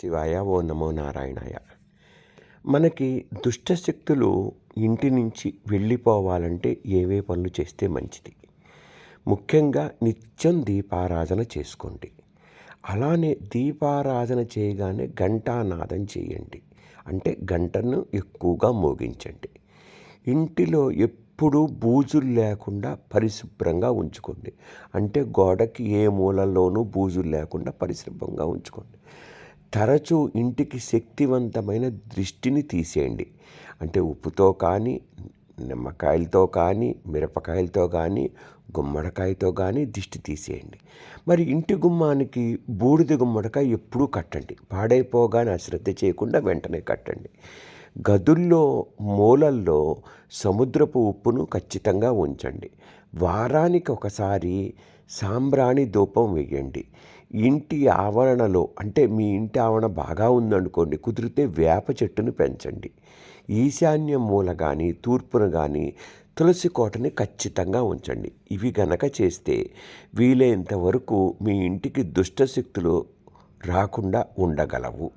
శివాయ ఓ నమో నారాయణాయ. మనకి దుష్టశక్తులు ఇంటి నుంచి వెళ్ళిపోవాలంటే ఏవే పనులు చేస్తే మంచిది? ముఖ్యంగా నిత్యం దీపారాధన చేసుకోండి. అలానే దీపారాధన చేయగానే ఘంటానాదం చేయండి. అంటే గంటను ఎక్కువగా మోగించండి. ఇంటిలో ఎప్పుడూ బూజులు లేకుండా పరిశుభ్రంగా ఉంచుకోండి. అంటే గోడకి ఏ మూలలోనూ బూజులు లేకుండా పరిశుభ్రంగా ఉంచుకోండి. తరచూ ఇంటికి శక్తివంతమైన దృష్టిని తీసేయండి. అంటే ఉప్పుతో కానీ, నిమ్మకాయలతో కానీ, మిరపకాయలతో కానీ, గుమ్మడికాయతో కానీ దిష్టి తీసేయండి. మరి ఇంటి గుమ్మానికి బూడిద గుమ్మడికాయ ఎప్పుడూ కట్టండి. పాడైపోగానే అశ్రద్ధ చేయకుండా వెంటనే కట్టండి. గదుల్లో మూలల్లో సముద్రపు ఉప్పును ఖచ్చితంగా ఉంచండి. వారానికి ఒకసారి సాంబ్రాణి ధూపం వేయండి. ఇంటి ఆవరణలో అంటే మీ ఇంటి ఆవరణ బాగా ఉందనుకోండి, కుదిరితే వేప చెట్టును పెంచండి. ఈశాన్య మూల కానీ తూర్పున కానీ తులసి కోటని ఖచ్చితంగా ఉంచండి. ఇవి గనక చేస్తే వీలైనంత వరకు మీ ఇంటికి దుష్టశక్తులు రాకుండా ఉండగలవు.